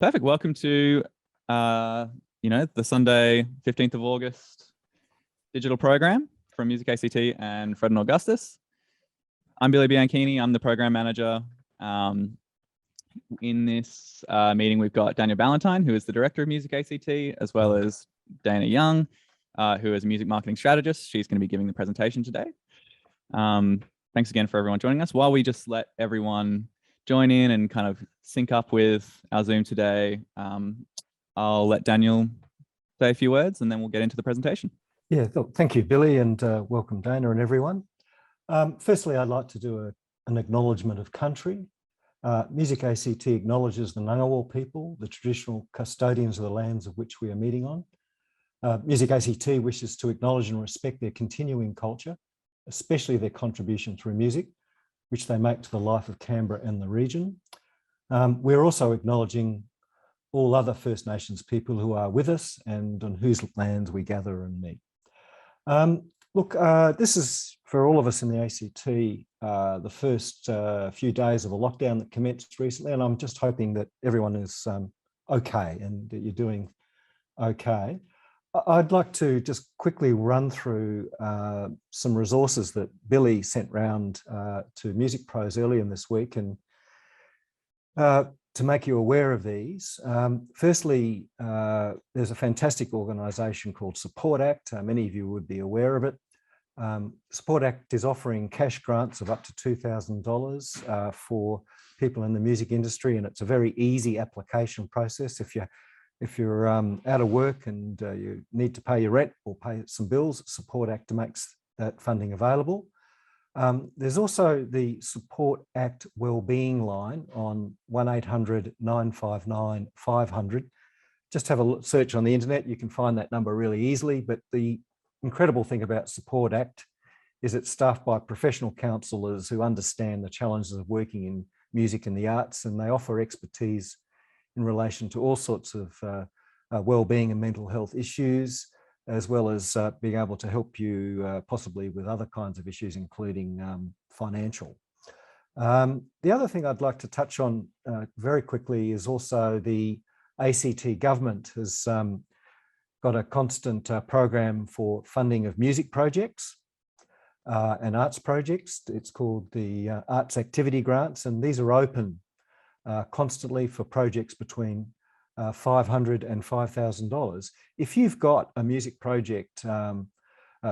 Perfect. Welcome to, the Sunday, 15th of August digital program from MusicACT and Fred and Augustus. I'm Billy Bianchini. I'm the program manager. In this meeting, we've got Daniel Ballantyne, who is the director of MusicACT, as well as Dayna Young, who is a music marketing strategist. She's going to be giving the presentation today. Thanks again for everyone joining us. While we just let everyone join in and kind of sync up with our Zoom today, I'll let Daniel say a few words and then we'll get into the presentation. Yeah, thank you, Billy, and welcome, Dayna and everyone. Firstly, I'd like to do an acknowledgement of country. MusicACT acknowledges the Ngunnawal people, the traditional custodians of the lands of which we are meeting on. MusicACT wishes to acknowledge and respect their continuing culture, especially their contribution through music, which they make to the life of Canberra and the region. We're also acknowledging all other First Nations people who are with us and on whose lands we gather and meet. This is, for all of us in the ACT, the first few days of a lockdown that commenced recently, and I'm just hoping that everyone is okay and that you're doing okay. I'd like to just quickly run through some resources that Billy sent round to Music Pros earlier in this week, and to make you aware of these. Firstly, there's a fantastic organisation called SupportACT. Many of you would be aware of it. SupportACT is offering cash grants of up to $2,000 for people in the music industry, and it's a very easy application process. If you're out of work and you need to pay your rent or pay some bills, SupportACT makes that funding available. There's also the SupportACT Wellbeing line on 1-800-959-500. Just have a search on the internet. You can find that number really easily. But the incredible thing about SupportACT is it's staffed by professional counsellors who understand the challenges of working in music and the arts, and they offer expertise in relation to all sorts of well-being and mental health issues, as well as being able to help you possibly with other kinds of issues, including financial. The other thing I'd like to touch on very quickly is also the ACT government has got a constant program for funding of music projects and arts projects. It's called the Arts Activity Grants, and these are open constantly for projects between $500 and $5,000. If you've got a music project,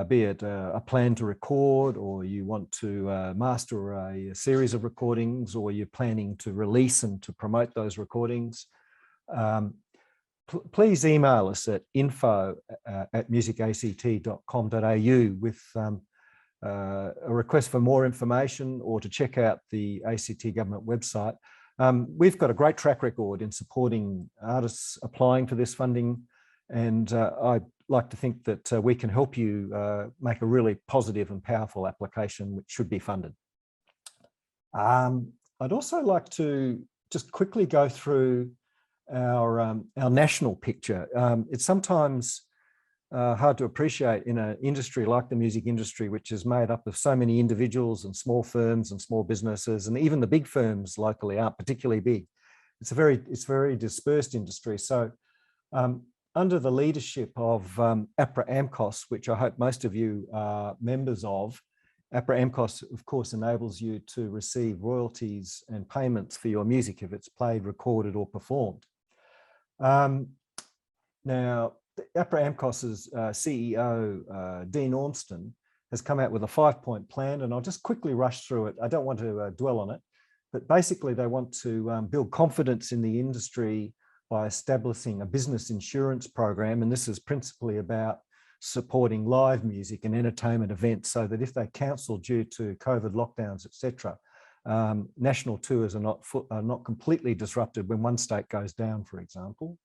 be it a plan to record, or you want to master a series of recordings, or you're planning to release and to promote those recordings, please email us at info@musicact.com.au with a request for more information or to check out the ACT government website. We've got a great track record in supporting artists applying for this funding, and I'd like to think that we can help you make a really positive and powerful application which should be funded. I'd also like to just quickly go through our national picture. It's sometimes hard to appreciate in an industry like the music industry, which is made up of so many individuals and small firms and small businesses, and even the big firms locally aren't particularly big. It's a very dispersed industry. So under the leadership of APRA-AMCOS, which I hope most of you are members of, APRA-AMCOS, of course, enables you to receive royalties and payments for your music if it's played, recorded, or performed. Now, APRA-AMCOS's CEO, Dean Ormston, has come out with a 5-point plan, and I'll just quickly rush through it. I don't want to dwell on it, but basically they want to build confidence in the industry by establishing a business insurance program, and this is principally about supporting live music and entertainment events, so that if they cancel due to COVID lockdowns, etc., national tours are not completely disrupted when one state goes down, for example.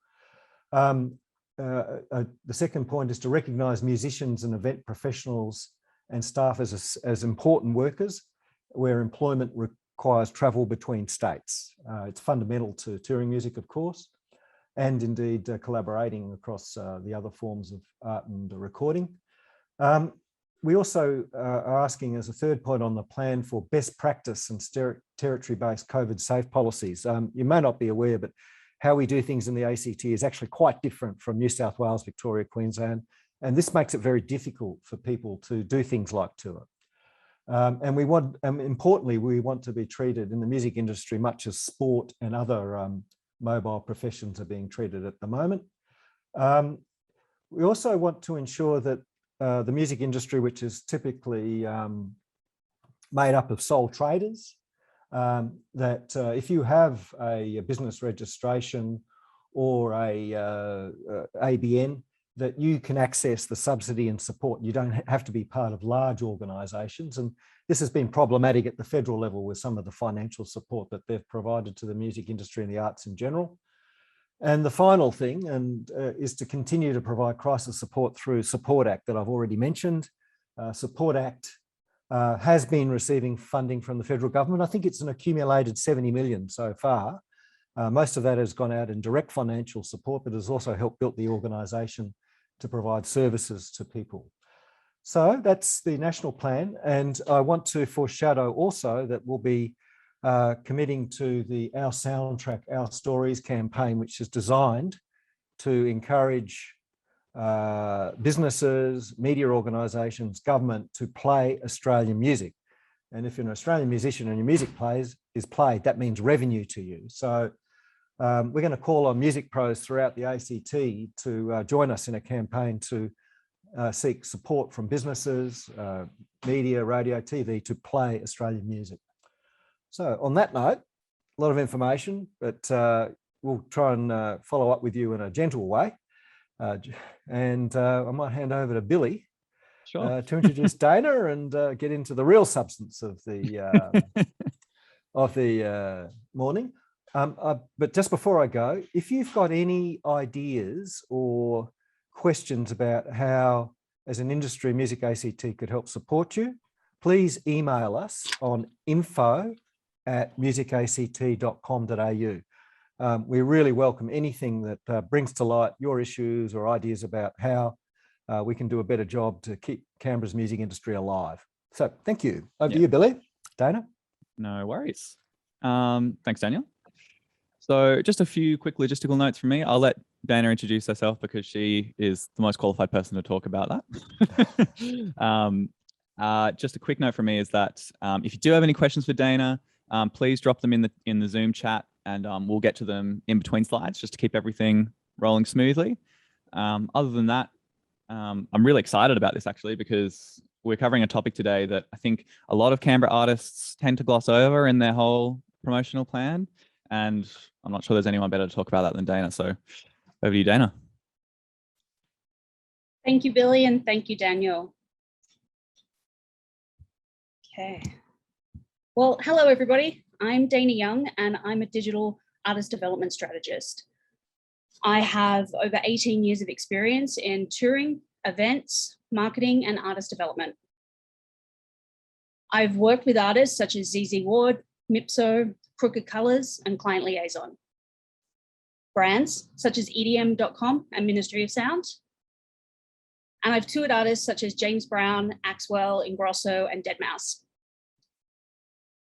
The second point is to recognise musicians and event professionals and staff as important workers where employment requires travel between states. It's fundamental to touring music, of course, and indeed collaborating across the other forms of art and recording. We also are asking, as a third point on the plan, for best practice and territory-based COVID safe policies. You may not be aware, but how we do things in the ACT is actually quite different from New South Wales, Victoria, Queensland. And this makes it very difficult for people to do things like tour. And we want, importantly, we want to be treated in the music industry much as sport and other mobile professions are being treated at the moment. We also want to ensure that the music industry, which is typically made up of sole traders, that if you have a business registration or a ABN, that you can access the subsidy and support. You don't have to be part of large organisations. And this has been problematic at the federal level with some of the financial support that they've provided to the music industry and the arts in general. And the final thing is to continue to provide crisis support through SupportACT that I've already mentioned. SupportACT has been receiving funding from the federal government. I think it's an accumulated 70 million so far. Most of that has gone out in direct financial support, but has also helped build the organisation to provide services to people. So that's the national plan. And I want to foreshadow also that we'll be committing to the Our Soundtrack, Our Stories campaign, which is designed to encourage businesses, media organisations, government to play Australian music. And if you're an Australian musician and your music is played, that means revenue to you. So we're going to call on music pros throughout the ACT to join us in a campaign to seek support from businesses, media, radio, TV to play Australian music. So on that note, a lot of information, but we'll try and follow up with you in a gentle way. And I might hand over to Billy to introduce Dayna and get into the real substance of the morning. But just before I go, if you've got any ideas or questions about how, as an industry, MusicACT could help support you, please email us on info@musicact.com.au. We really welcome anything that brings to light your issues or ideas about how we can do a better job to keep Canberra's music industry alive. So thank you. Over to you, Billy. Dayna? No worries. Thanks, Daniel. So just a few quick logistical notes from me. I'll let Dayna introduce herself because she is the most qualified person to talk about that. Just a quick note from me is that if you do have any questions for Dayna, please drop them in the Zoom chat and we'll get to them in between slides just to keep everything rolling smoothly. Other than that, I'm really excited about this actually because we're covering a topic today that I think a lot of Canberra artists tend to gloss over in their whole promotional plan. And I'm not sure there's anyone better to talk about that than Dayna. So over to you, Dayna. Thank you, Billy, and thank you, Daniel. Okay. Well, hello, everybody. I'm Dayna Young, and I'm a digital artist development strategist. I have over 18 years of experience in touring, events, marketing, and artist development. I've worked with artists such as ZZ Ward, Mipso, Crooked Colours, and Client Liaison. Brands such as EDM.com and Ministry of Sound. And I've toured artists such as James Brown, Axwell, Ingrosso, and Deadmau5.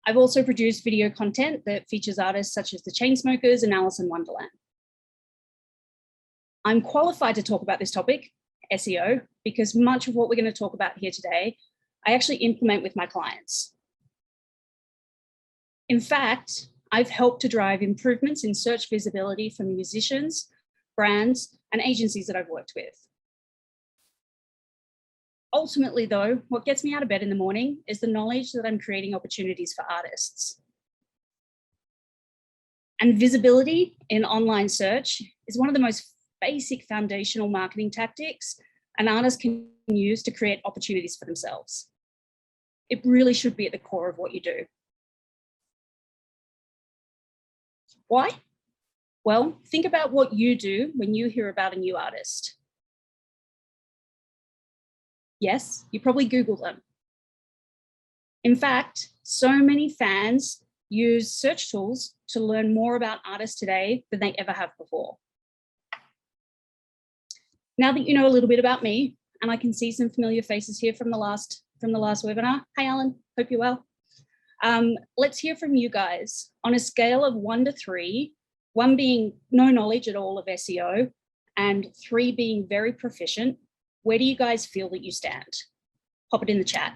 I've also produced video content that features artists such as the Chainsmokers and Alison Wonderland. I'm qualified to talk about this topic, SEO, because much of what we're going to talk about here today, I actually implement with my clients. In fact, I've helped to drive improvements in search visibility for musicians, brands, and agencies that I've worked with. Ultimately, though, what gets me out of bed in the morning is the knowledge that I'm creating opportunities for artists. And visibility in online search is one of the most basic foundational marketing tactics an artist can use to create opportunities for themselves. It really should be at the core of what you do. Why? Well, think about what you do when you hear about a new artist. Yes, you probably Google them. In fact, so many fans use search tools to learn more about artists today than they ever have before. Now that you know a little bit about me, and I can see some familiar faces here from the last webinar. Hi, Alan, hope you're well. Let's hear from you guys. On a scale of 1 to 3, 1 being no knowledge at all of SEO, and 3 being very proficient, where do you guys feel that you stand? Pop it in the chat.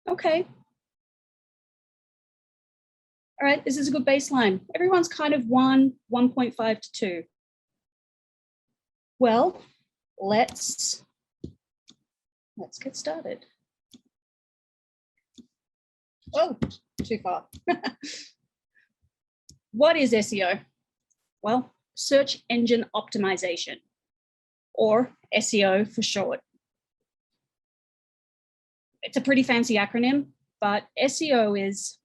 Okay. All right, this is a good baseline. Everyone's kind of 1, 1.5 to 2. Well, let's get started. Oh, too far. What is SEO? Well, search engine optimization, or SEO for short. It's a pretty fancy acronym, but SEO is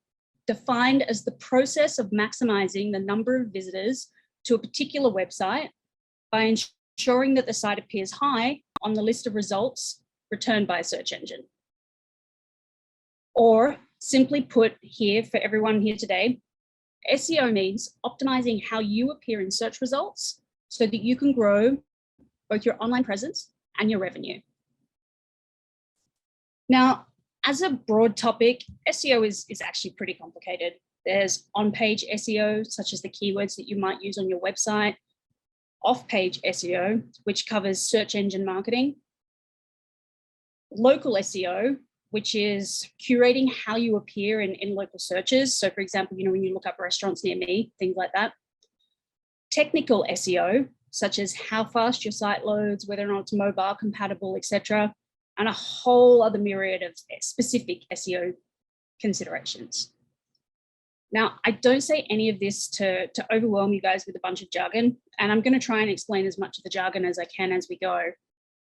defined as the process of maximizing the number of visitors to a particular website by ensuring that the site appears high on the list of results returned by a search engine. Or simply put here for everyone here today, SEO means optimizing how you appear in search results so that you can grow both your online presence and your revenue. Now, as a broad topic, SEO is actually pretty complicated. There's on-page SEO, such as the keywords that you might use on your website, off-page SEO, which covers search engine marketing, local SEO, which is curating how you appear in local searches. So for example, when you look up restaurants near me, things like that. Technical SEO, such as how fast your site loads, whether or not it's mobile compatible, etc., and a whole other myriad of specific SEO considerations. Now, I don't say any of this to overwhelm you guys with a bunch of jargon, and I'm going to try and explain as much of the jargon as I can as we go.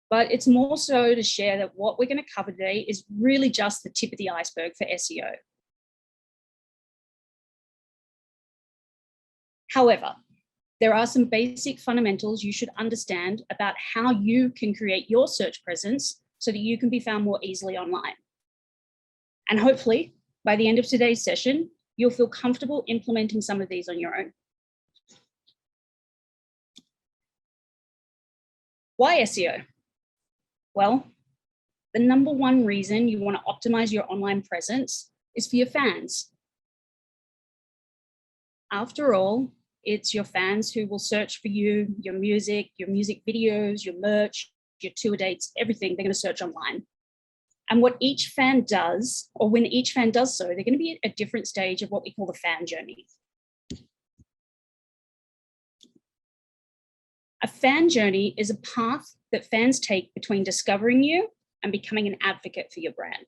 But it's more so to share that what we're going to cover today is really just the tip of the iceberg for SEO. However, there are some basic fundamentals you should understand about how you can create your search presence so that you can be found more easily online. And hopefully, by the end of today's session, you'll feel comfortable implementing some of these on your own. Why SEO? Well, the number one reason you want to optimize your online presence is for your fans. After all, it's your fans who will search for you, your music videos, your merch, your tour dates, everything. They're going to search online. And what each fan does, or when each fan does so, they're going to be at a different stage of what we call the fan journey. A fan journey is a path that fans take between discovering you and becoming an advocate for your brand.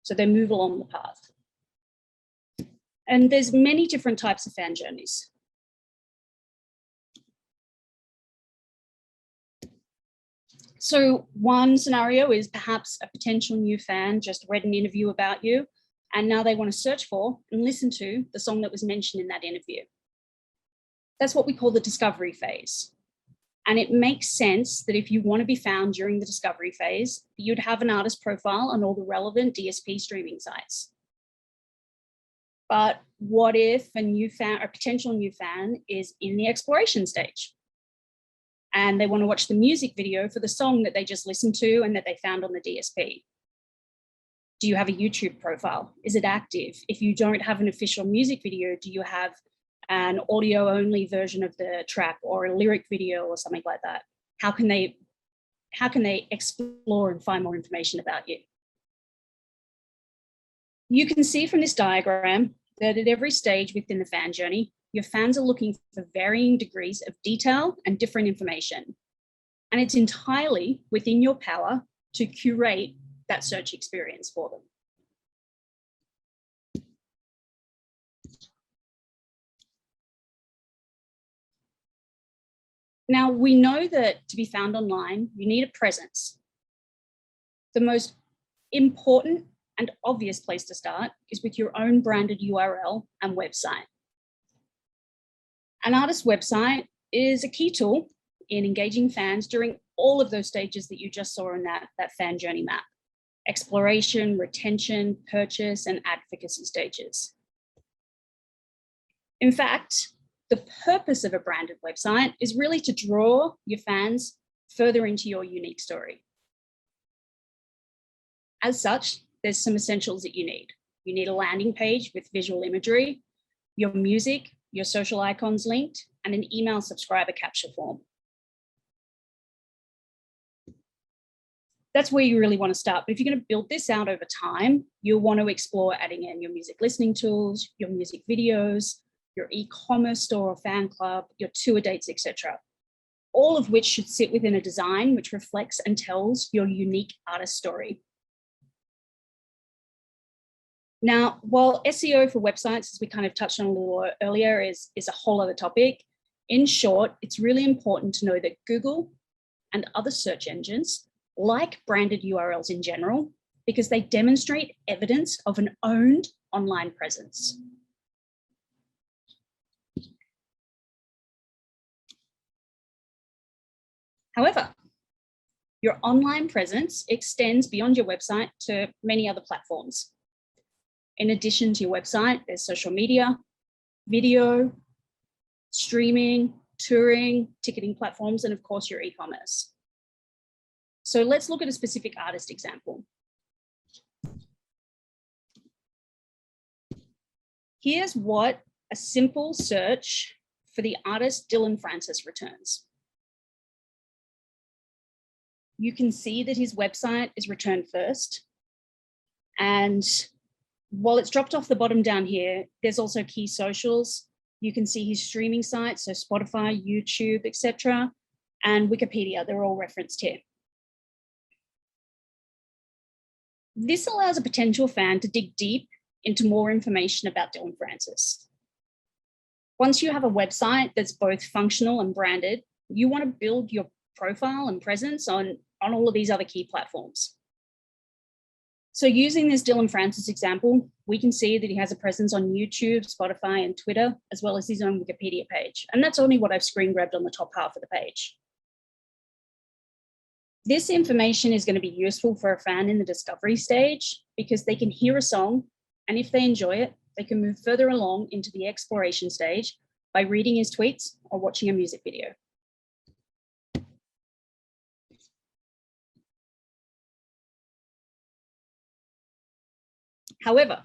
So they move along the path. And there's many different types of fan journeys. So one scenario is perhaps a potential new fan just read an interview about you, and now they want to search for and listen to the song that was mentioned in that interview. That's what we call the discovery phase. And it makes sense that if you want to be found during the discovery phase, you'd have an artist profile on all the relevant DSP streaming sites. But what if a new fan, or potential new fan, is in the exploration stage? And they want to watch the music video for the song that they just listened to and that they found on the DSP. Do you have a YouTube profile? Is it active? If you don't have an official music video, do you have an audio only version of the track or a lyric video or something like that? How can they explore and find more information about you? You can see from this diagram that at every stage within the fan journey, your fans are looking for varying degrees of detail and different information. And it's entirely within your power to curate that search experience for them. Now, we know that to be found online, you need a presence. The most important and obvious place to start is with your own branded URL and website. An artist's website is a key tool in engaging fans during all of those stages that you just saw in that fan journey map: exploration, retention, purchase, and advocacy stages. In fact, the purpose of a branded website is really to draw your fans further into your unique story. As such, there's some essentials that you need. You need a landing page with visual imagery, your music, your social icons linked, and an email subscriber capture form. That's where you really want to start. But if you're going to build this out over time, you'll want to explore adding in your music listening tools, your music videos, your e-commerce store or fan club, your tour dates, etc. All of which should sit within a design which reflects and tells your unique artist story. Now, while SEO for websites, as we kind of touched on a little earlier, is a whole other topic, in short, it's really important to know that Google and other search engines like branded URLs in general, because they demonstrate evidence of an owned online presence. However, your online presence extends beyond your website to many other platforms. In addition to your website, there's social media, video, streaming, touring, ticketing platforms, and of course your e-commerce. So let's look at a specific artist example. Here's what a simple search for the artist Dillon Francis returns. You can see that his website is returned first. And while it's dropped off the bottom down here, there's also key socials. You can see his streaming sites, so Spotify, YouTube, etc., and Wikipedia, they're all referenced here. This allows a potential fan to dig deep into more information about Dillon Francis. Once you have a website that's both functional and branded, you want to build your profile and presence on all of these other key platforms. So using this Dillon Francis example, we can see that he has a presence on YouTube, Spotify, and Twitter, as well as his own Wikipedia page. And that's only what I've screen grabbed on the top half of the page. This information is going to be useful for a fan in the discovery stage because they can hear a song, and if they enjoy it, they can move further along into the exploration stage by reading his tweets or watching a music video. However,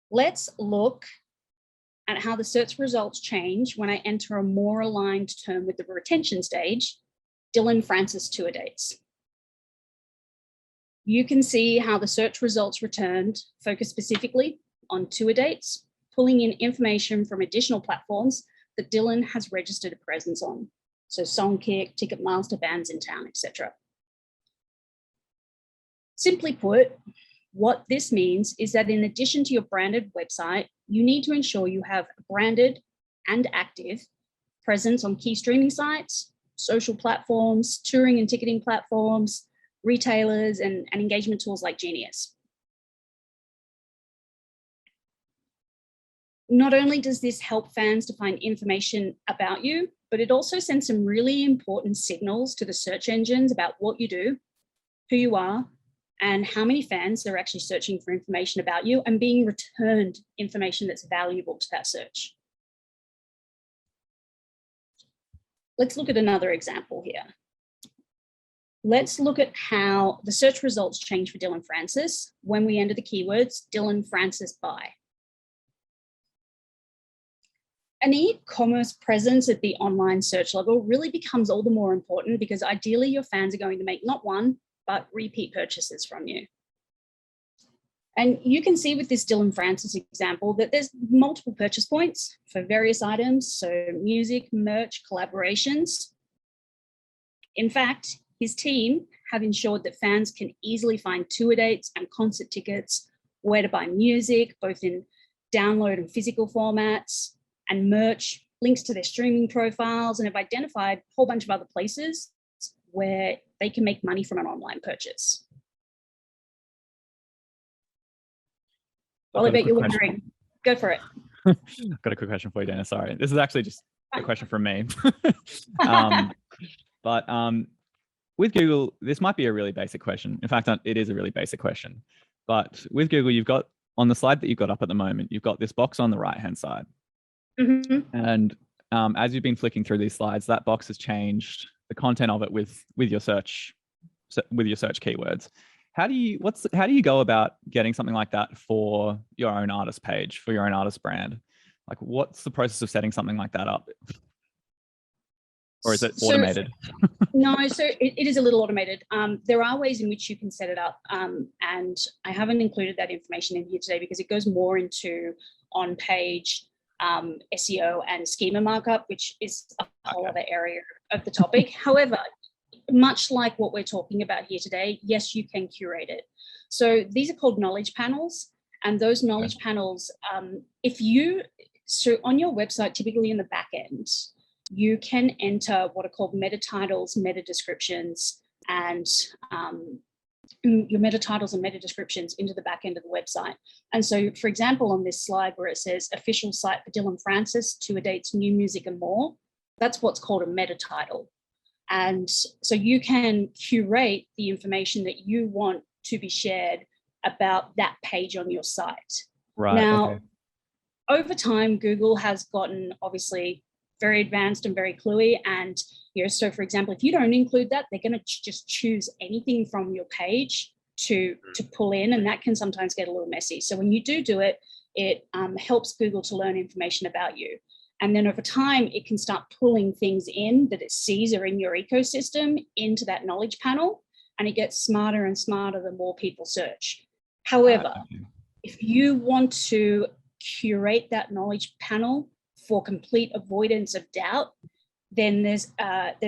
let's look at how the search results change when I enter a more aligned term with the retention stage, Dillon Francis tour dates. You can see how the search results returned focus specifically on tour dates, pulling in information from additional platforms that Dillon has registered a presence on. So Songkick, Ticketmaster, bands in town, etc. Simply put, what this means is that in addition to your branded website, you need to ensure you have a branded and active presence on key streaming sites, social platforms, touring and ticketing platforms, retailers, and engagement tools like Genius. Not only does this help fans to find information about you, but it also sends some really important signals to the search engines about what you do, who you are, and how many fans are actually searching for information about you and being returned information that's valuable to that search. Let's look at another example here. Let's look at how the search results change for Dillon Francis when we enter the keywords Dillon Francis buy. An e-commerce presence at the online search level really becomes all the more important because ideally your fans are going to make not one, but repeat purchases from you. And you can see with this Dillon Francis example that there's multiple purchase points for various items, so music, merch, collaborations. In fact, his team have ensured that fans can easily find tour dates and concert tickets, where to buy music, both in download and physical formats, and merch, links to their streaming profiles, and have identified a whole bunch of other places where they can make money from an online purchase. Well, I bet you're wondering, go for it. I've got a quick question for you, Dayna. Sorry. This is actually just a question from me. But with Google, this might be a really basic question. In fact, it is a really basic question. But with Google, you've got, on the slide that you've got up at the moment, you've got this box on the right-hand side. Mm-hmm. And as you've been flicking through these slides, that box has changed the content of it with your search keywords. How do you go about getting something like that for your own artist page, for your own artist brand? Like, what's the process of setting something like that up? Or is it automated? No, so it is a little automated. There are ways in which you can set it up. And I haven't included that information in here today because it goes more into on-page SEO and schema markup, which is a whole other area of the topic. However, much like what we're talking about here today, yes, you can curate it. So these are called knowledge panels. And those knowledge panels, so on your website, typically in the back end, you can enter what are called meta titles, meta descriptions, and your meta titles and meta descriptions into the back end of the website. And so, for example, on this slide where it says official site for Dylan Francis, tour dates, new music and more, that's what's called a meta title. And so you can curate the information that you want to be shared about that page on your site. Right. Now, over time, Google has gotten obviously very advanced and very cluey. And, so for example, if you don't include that, they're going to just choose anything from your page to pull in, and that can sometimes get a little messy. So when you do it, it helps Google to learn information about you. And then over time, it can start pulling things in that it sees are in your ecosystem into that knowledge panel, and it gets smarter and smarter the more people search. However, if you want to curate that knowledge panel for complete avoidance of doubt, then there's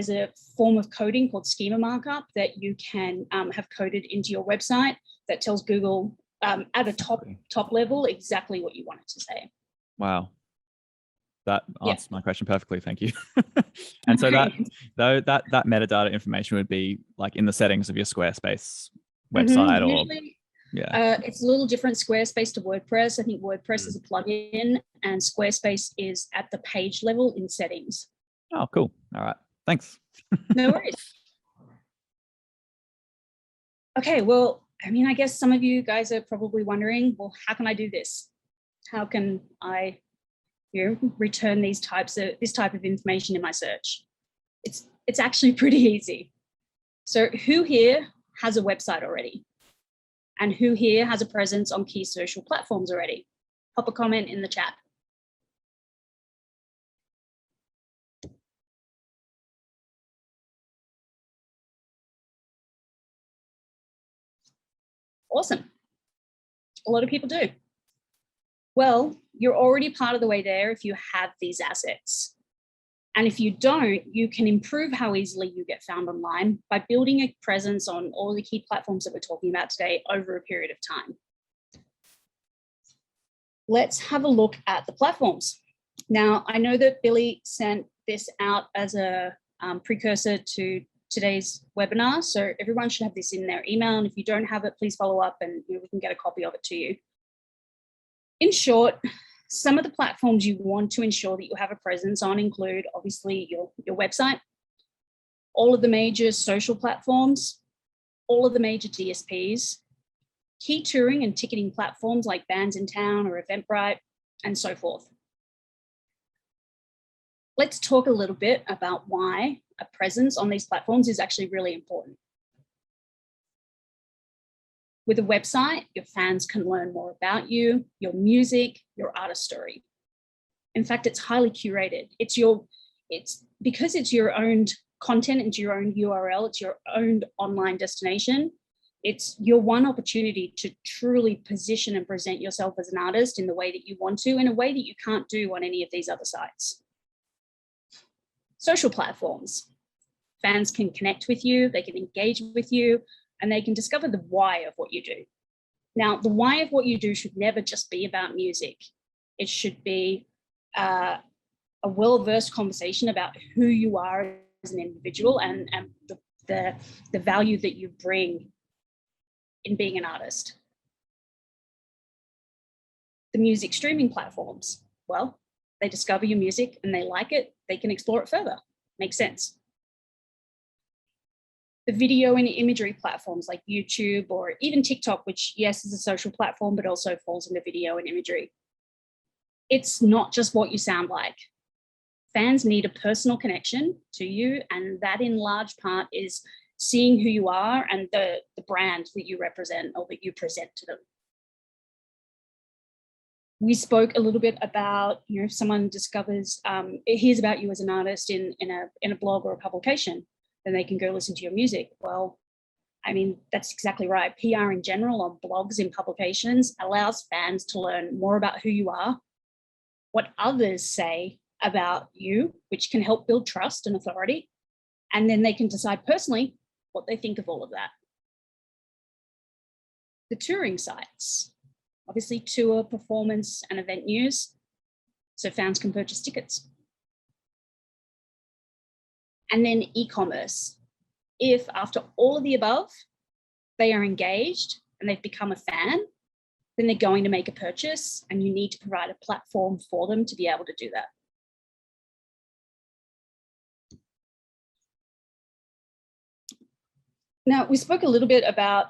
a form of coding called schema markup that you can have coded into your website that tells Google at a top level exactly what you want it to say. Wow. That answers my question perfectly. Thank you. And so that metadata information would be like in the settings of your Squarespace website, Usually, it's a little different Squarespace to WordPress. I think WordPress is a plugin and Squarespace is at the page level in settings. Oh, cool. All right. Thanks. No worries. Okay. Well, I mean, I guess some of you guys are probably wondering, well, how can I do this? How can I return this type of information in my search? It's actually pretty easy. So who here has a website already? And who here has a presence on key social platforms already? Pop a comment in the chat. Awesome. A lot of people do. Well, you're already part of the way there if you have these assets. And if you don't, you can improve how easily you get found online by building a presence on all the key platforms that we're talking about today over a period of time. Let's have a look at the platforms. Now, I know that Billy sent this out as a precursor to today's webinar, so everyone should have this in their email. And if you don't have it, please follow up and we can get a copy of it to you. In short, some of the platforms you want to ensure that you have a presence on include obviously your website, all of the major social platforms, all of the major DSPs, key touring and ticketing platforms like Bands in Town or Eventbrite, and so forth. Let's talk a little bit about why a presence on these platforms is actually really important. With a website, your fans can learn more about you, your music, your artist story. In fact, it's highly curated. It's because it's your own content, it's your own URL, it's your own online destination. It's your one opportunity to truly position and present yourself as an artist in the way that you want to, in a way that you can't do on any of these other sites. Social platforms. Fans can connect with you, they can engage with you, and they can discover the why of what you do. Now, the why of what you do should never just be about music. It should be a well-versed conversation about who you are as an individual and the value that you bring in being an artist. The music streaming platforms, well, they discover your music and they like it, they can explore it further. Makes sense. The video and imagery platforms like YouTube or even TikTok, which yes, is a social platform, but also falls into video and imagery. It's not just what you sound like. Fans need a personal connection to you, and that in large part is seeing who you are and the brand that you represent or that you present to them. We spoke a little bit about, if someone discovers, hears about you as an artist in a blog or a publication, then they can go listen to your music. Well, I mean, that's exactly right. PR in general on blogs in publications allows fans to learn more about who you are, what others say about you, which can help build trust and authority. And then they can decide personally what they think of all of that. The touring sites, obviously tour, performance, and event news, so fans can purchase tickets. And then e-commerce. If after all of the above, they are engaged and they've become a fan, then they're going to make a purchase, and you need to provide a platform for them to be able to do that. Now, we spoke a little bit about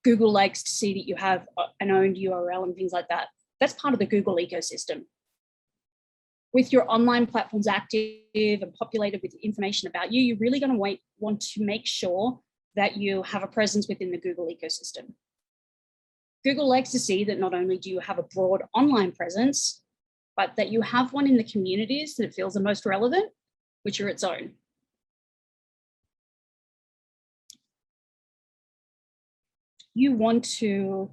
Google likes to see that you have an owned URL and things like that. That's part of the Google ecosystem. With your online platforms active and populated with information about you, you're really going to want to make sure that you have a presence within the Google ecosystem. Google likes to see that not only do you have a broad online presence, but that you have one in the communities that it feels the most relevant, which are its own. You want to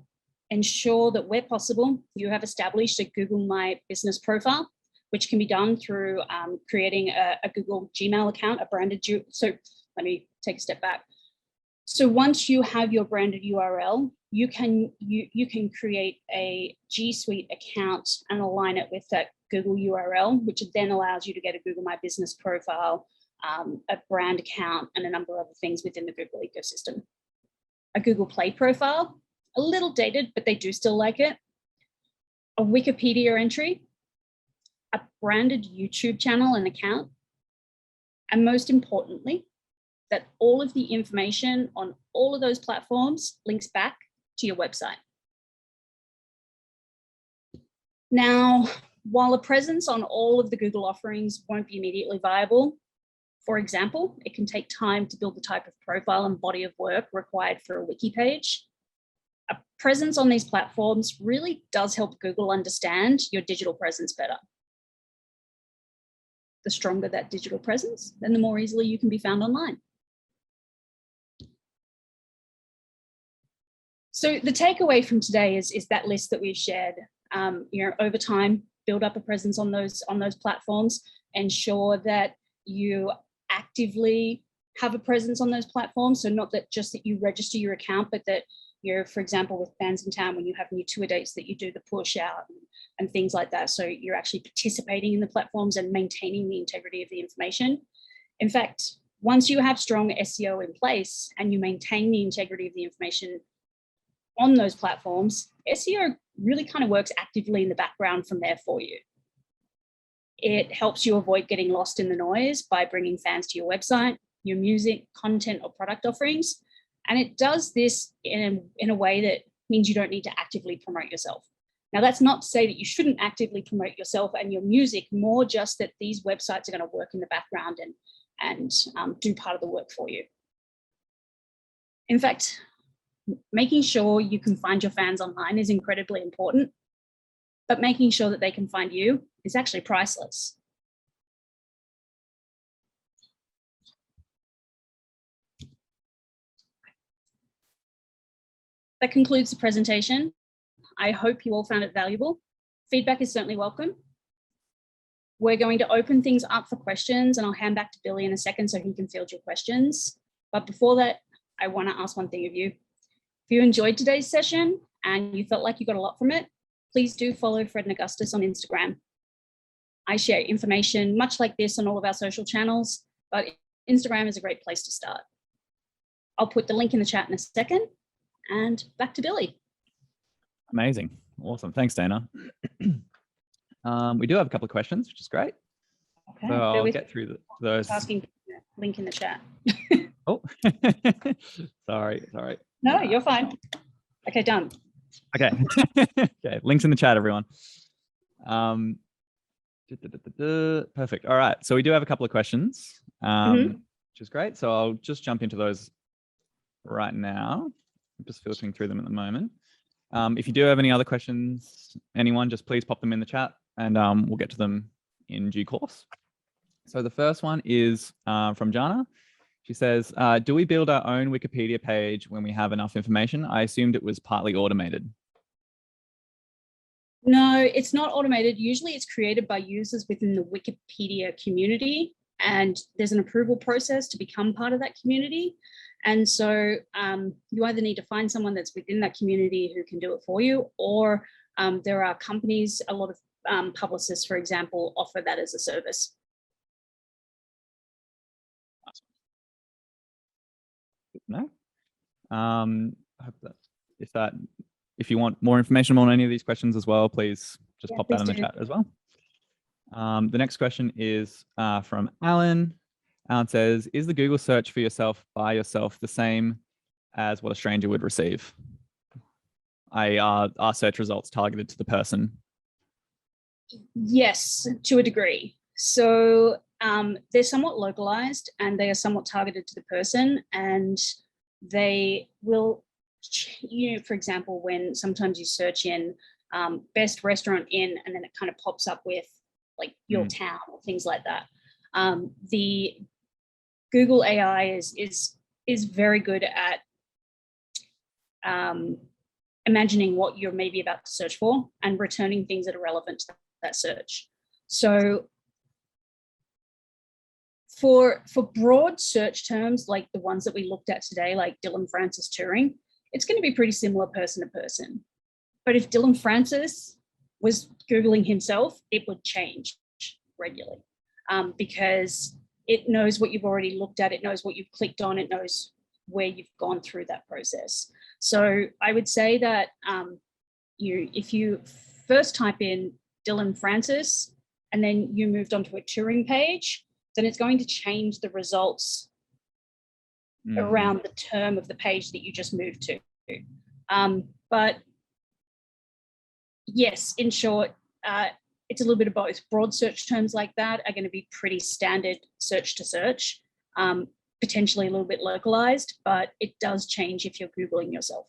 ensure that where possible, you have established a Google My Business profile, which can be done through creating a Google Gmail account, a branded, so let me take a step back. So once you have your branded URL, you can create a G Suite account and align it with that Google URL, which then allows you to get a Google My Business profile, a brand account, and a number of other things within the Google ecosystem. A Google Play profile, a little dated, but they do still like it. A Wikipedia entry, a branded YouTube channel and account, and most importantly, that all of the information on all of those platforms links back to your website. Now, while a presence on all of the Google offerings won't be immediately viable, for example, it can take time to build the type of profile and body of work required for a wiki page. A presence on these platforms really does help Google understand your digital presence better. The stronger that digital presence, then the more easily you can be found online. So the takeaway from today is that list that we've shared. Over time, build up a presence on those platforms, ensure that you actively have a presence on those platforms. So not that just that you register your account, but that you're, for example, with Bands in Town, when you have new tour dates, that you do the push out and things like that. So you're actually participating in the platforms and maintaining the integrity of the information. In fact, once you have strong SEO in place and you maintain the integrity of the information on those platforms, SEO really kind of works actively in the background from there for you. It helps you avoid getting lost in the noise by bringing fans to your website, your music, content, or product offerings. And it does this in a way that means you don't need to actively promote yourself. Now, that's not to say that you shouldn't actively promote yourself and your music, more just that these websites are going to work in the background and do part of the work for you. In fact, making sure you can find your fans online is incredibly important, but making sure that they can find you is actually priceless. That concludes the presentation. I hope you all found it valuable. Feedback is certainly welcome. We're going to open things up for questions, and I'll hand back to Billy in a second so he can field your questions. But before that, I want to ask one thing of you. If you enjoyed today's session and you felt like you got a lot from it, please do follow Fred and Augustus on Instagram. I share information much like this on all of our social channels, but Instagram is a great place to start. I'll put the link in the chat in a second, and back to Billy. Amazing. Awesome. Thanks, Dayna. We do have a couple of questions, which is great. Okay. So I'll get through those. Asking link in the chat. Oh, sorry. No, you're fine. Okay, done. Okay. Okay. Links in the chat, everyone. Perfect. All right. So we do have a couple of questions. which is great. So I'll just jump into those right now. I'm just filtering through them at the moment. If you do have any other questions, anyone, just please pop them in the chat and we'll get to them in due course. So the first one is from Jana. She says, do we build our own Wikipedia page when we have enough information? I assumed it was partly automated. No, it's not automated. Usually it's created by users within the Wikipedia community, and there's an approval process to become part of that community. And so you either need to find someone that's within that community who can do it for you, or there are companies, a lot of publicists, for example, offer that as a service. No. I hope that if you want more information on any of these questions as well, please just pop that in the chat as well. The next question is from Alan. Alan says, is the Google search for yourself by yourself the same as what a stranger would receive? Are search results targeted to the person? Yes, to a degree. So they're somewhat localized and they are somewhat targeted to the person, and they will, you know, for example, when sometimes you search in best restaurant in, and then it kind of pops up with like your town or things like that. The Google AI is very good at imagining what you're maybe about to search for and returning things that are relevant to that search. So for broad search terms like the ones that we looked at today, like Dylan Francis touring, it's going to be pretty similar person to person. But if Dylan Francis was Googling himself, it would change regularly because it knows what you've already looked at, it knows what you've clicked on, it knows where you've gone through that process. So I would say that if you first type in Dylan Francis and then you moved onto a touring page, then it's going to change the results around the term of the page that you just moved to. But yes, in short, it's a little bit of both. Broad search terms like that are going to be pretty standard search to search, potentially a little bit localized, but it does change if you're Googling yourself.